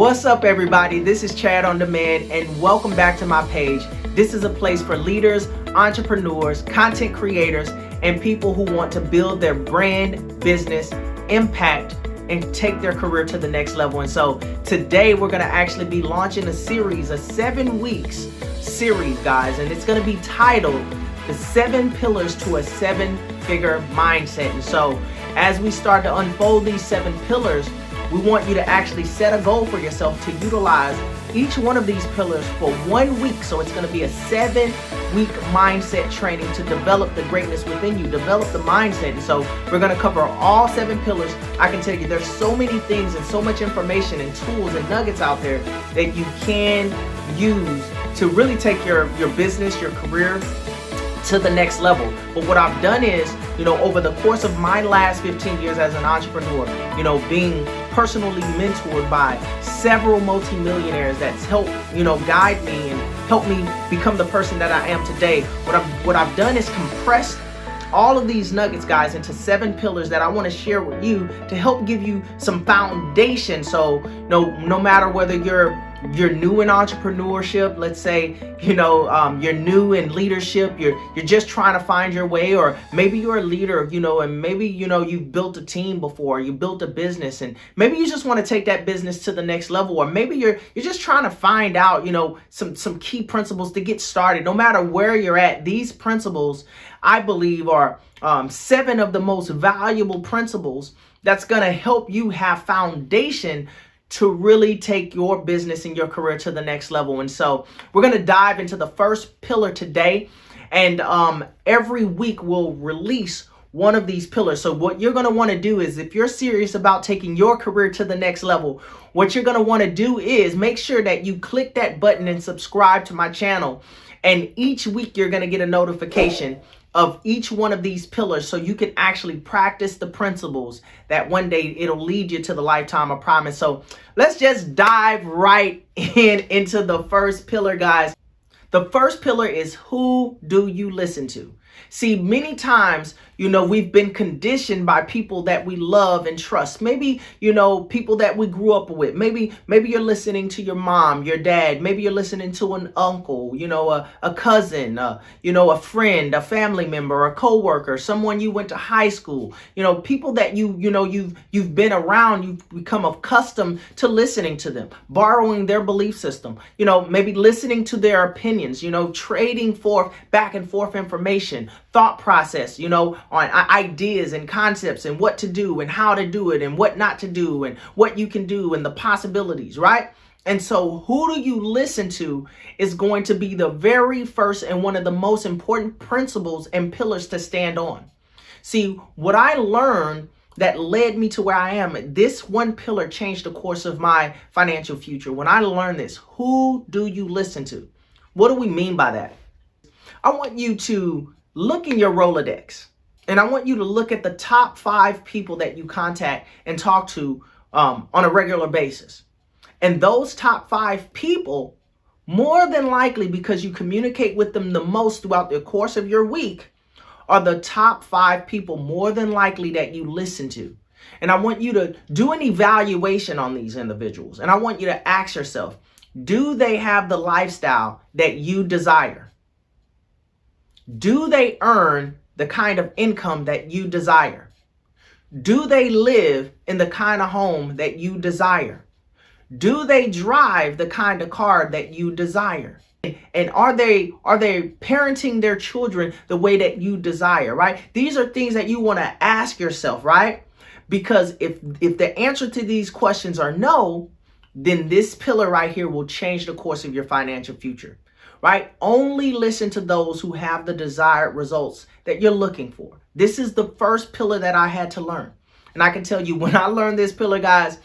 What's up, everybody? This is Chad On Demand, and welcome back to my page. This is a place for leaders, entrepreneurs, content creators, and people who want to build their brand, business, impact, and take their career to the next level. And so today we're going to actually be launching a series, a 7 weeks series, guys, and it's going to be titled The 7 Pillars to a 7-Figure Mindset. And so as we start to unfold these 7 pillars, we want you to actually set a goal for yourself to utilize each one of these pillars for 1 week. So it's going to be a 7-week mindset training to develop the greatness within you, develop the mindset. And so we're going to cover all 7 pillars. I can tell you there's so many things and so much information and tools and nuggets out there that you can use to really take your business, your career to the next level. But what I've done is, over the course of my last 15 years as an entrepreneur, being personally mentored by several multimillionaires that's helped, guide me and help me become the person that I am today. What I've done is compressed all of these nuggets, guys, into 7 pillars that I want to share with you to help give you some foundation. So no matter whether you're new in entrepreneurship, let's say, you're new in leadership, you're just trying to find your way, or maybe you're a leader, and maybe, you've built a team before, you built a business, and maybe you just want to take that business to the next level, or maybe you're just trying to find out, some key principles to get started. No matter where you're at, these principles, I believe, are 7 of the most valuable principles that's going to help you have foundation to really take your business and your career to the next level. And so we're going to dive into the first pillar today. And every week we'll release one of these pillars. So what you're going to want to do is, if you're serious about taking your career to the next level, what you're going to want to do is make sure that you click that button and subscribe to my channel. And each week you're going to get a notification of each one of these pillars, so you can actually practice the principles that one day it'll lead you to the lifetime of promise. So let's just dive right into the first pillar, guys. The first pillar is, who do you listen to? See, many times, we've been conditioned by people that we love and trust. Maybe, people that we grew up with. Maybe you're listening to your mom, your dad. Maybe you're listening to an uncle, a cousin, a friend, a family member, a coworker, someone you went to high school. People that you've been around. You've become accustomed to listening to them, borrowing their belief system. Maybe listening to their opinions. Trading back and forth information, thought process, on ideas and concepts and what to do and how to do it and what not to do and what you can do and the possibilities, right? And so who do you listen to is going to be the very first and one of the most important principles and pillars to stand on. See, what I learned that led me to where I am, this one pillar changed the course of my financial future. When I learned this, who do you listen to? What do we mean by that? I want you to look in your Rolodex, and I want you to look at the top 5 people that you contact and talk to on a regular basis. And those top 5 people, more than likely, because you communicate with them the most throughout the course of your week, are the top 5 people more than likely that you listen to. And I want you to do an evaluation on these individuals. And I want you to ask yourself, do they have the lifestyle that you desire? Do they earn the kind of income that you desire? Do they live in the kind of home that you desire? Do they drive the kind of car that you desire? And are they parenting their children the way that you desire, right? These are things that you want to ask yourself, right? Because if the answer to these questions are no, then this pillar right here will change the course of your financial future. Right? Only listen to those who have the desired results that you're looking for. This is the first pillar that I had to learn. And I can tell you, when I learned this pillar, guys,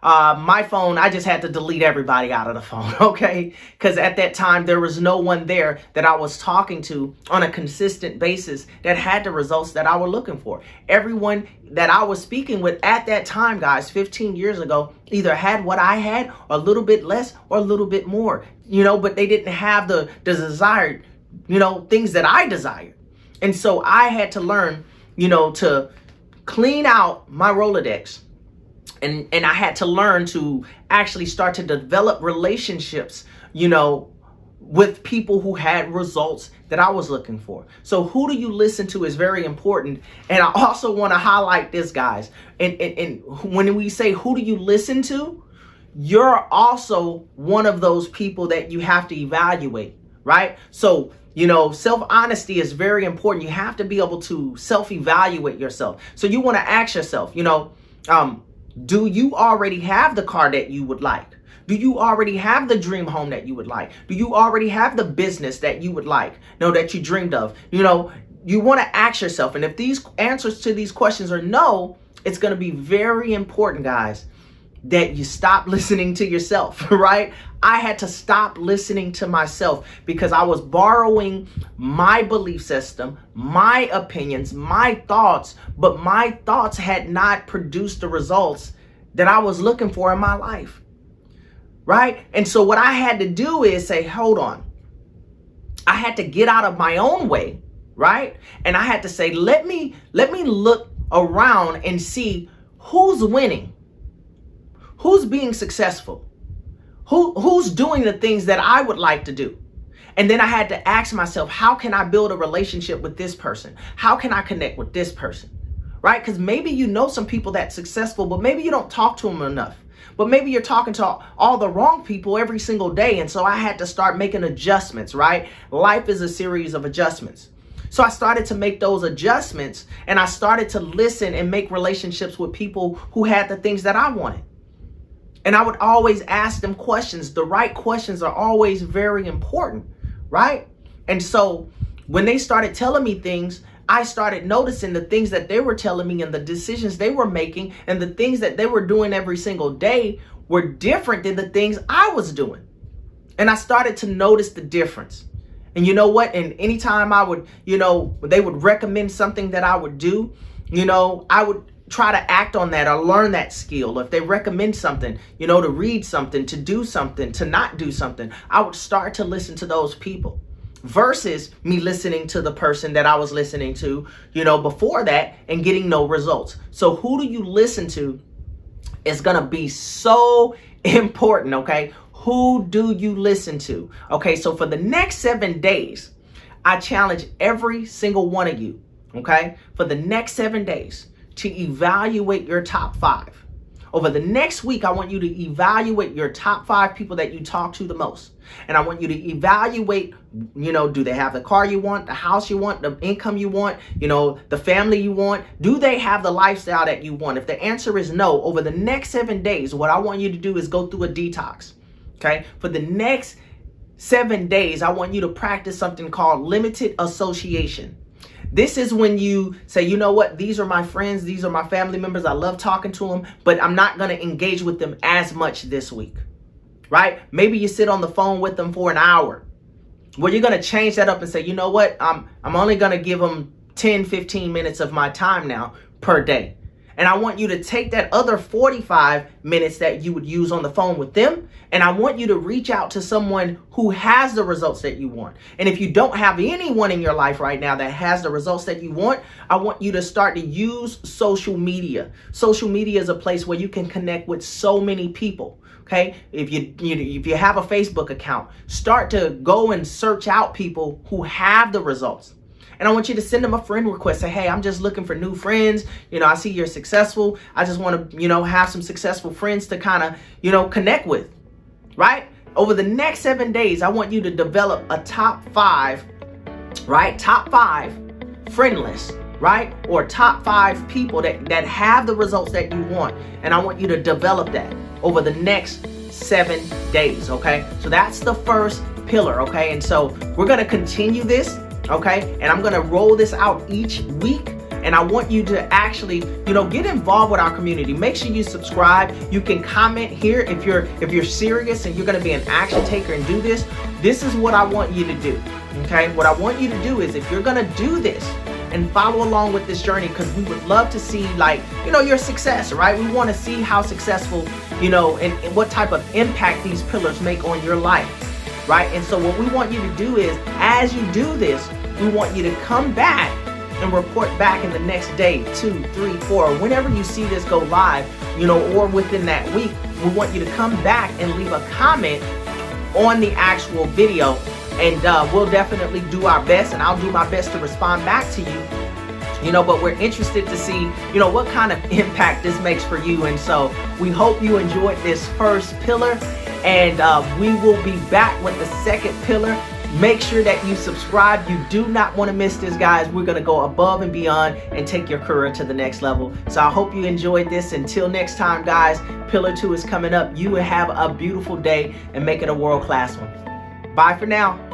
my phone, I just had to delete everybody out of the phone, okay? Because at that time, there was no one there that I was talking to on a consistent basis that had the results that I was looking for. Everyone that I was speaking with at that time, guys, 15 years ago, either had what I had, or a little bit less, or a little bit more, but they didn't have the desired, things that I desired. And so I had to learn, to clean out my Rolodex And I had to learn to actually start to develop relationships, you know, with people who had results that I was looking for. So who do you listen to is very important. And I also want to highlight this, guys. And when we say who do you listen to, you're also one of those people that you have to evaluate, right? So, you know, self-honesty is very important. You have to be able to self-evaluate yourself. So you want to ask yourself, you know, do you already have the car that you would like? Do you already have the dream home that you would like? Do you already have the business that you would like? No, that you dreamed of? You know, you want to ask yourself. And if these answers to these questions are no, it's going to be very important, guys, that you stop listening to yourself, right? I had to stop listening to myself because I was borrowing my belief system, my opinions, my thoughts, but my thoughts had not produced the results that I was looking for in my life, right? And so what I had to do is say, hold on. I had to get out of my own way, right? And I had to say, let me look around and see who's winning. Who's being successful? Who's doing the things that I would like to do? And then I had to ask myself, how can I build a relationship with this person? How can I connect with this person? Right? Because maybe you know some people that's successful, but maybe you don't talk to them enough. But maybe you're talking to all the wrong people every single day. And so I had to start making adjustments, right? Life is a series of adjustments. So I started to make those adjustments, and I started to listen and make relationships with people who had the things that I wanted. And I would always ask them questions. The right questions are always very important, right? And so when they started telling me things, I started noticing the things that they were telling me and the decisions they were making and the things that they were doing every single day were different than the things I was doing. And I started to notice the difference. And you know what? And anytime I would, you know, they would recommend something that I would do, you know, I would try to act on that or learn that skill. If they recommend something, you know, to read something, to do something, to not do something, I would start to listen to those people versus me listening to the person that I was listening to, you know, before that and getting no results. So who do you listen to is going to be so important. Okay. Who do you listen to? Okay. So for the next 7 days, I challenge every single one of you. Okay. For the next 7 days, to evaluate your top 5. Over the next week, I want you to evaluate your top 5 people that you talk to the most. And I want you to evaluate, you know, do they have the car you want, the house you want, the income you want, you know, the family you want? Do they have the lifestyle that you want? If the answer is no, over the next 7 days, what I want you to do is go through a detox. Okay. For the next 7 days, I want you to practice something called limited association. This is when you say, you know what, these are my friends, these are my family members, I love talking to them, but I'm not going to engage with them as much this week, right? Maybe you sit on the phone with them for an hour. Well, you're going to change that up and say, you know what, I'm only going to give them 10, 15 minutes of my time now per day. And I want you to take that other 45 minutes that you would use on the phone with them, and I want you to reach out to someone who has the results that you want. And if you don't have anyone in your life right now that has the results that you want, I want you to start to use social media. Social media is a place where you can connect with so many people. Okay, if you have a Facebook account, start to go and search out people who have the results. And I want you to send them a friend request. Say, hey, I'm just looking for new friends. You know, I see you're successful. I just want to, you know, have some successful friends to kind of, you know, connect with, right? Over the next 7 days, I want you to develop a top 5, right? Top 5 friend list, right? Or top 5 people that have the results that you want. And I want you to develop that over the next 7 days, okay? So that's the first pillar, okay? And so we're going to continue this. Okay, and I'm gonna roll this out each week, and I want you to actually, you know, get involved with our community. Make sure you subscribe. You can comment here if you're serious and you're gonna be an action taker and do this. This is what I want you to do. Okay, what I want you to do is, if you're gonna do this and follow along with this journey, because we would love to see, like, you know, your success, right? We want to see how successful, you know, and what type of impact these pillars make on your life. Right? And so what we want you to do is, as you do this, we want you to come back and report back in the next day, 2, 3, 4, whenever you see this go live, or within that week. We want you to come back and leave a comment on the actual video, and we'll definitely do our best, and I'll do my best to respond back to you. But we're interested to see, what kind of impact this makes for you. And so we hope you enjoyed this first pillar, and we will be back with the second pillar. Make sure that you subscribe. You do not want to miss this, guys. We're going to go above and beyond and take your career to the next level. So I hope you enjoyed this. Until next time, guys, Pillar 2 is coming up. You have a beautiful day and make it a world-class one. Bye for now.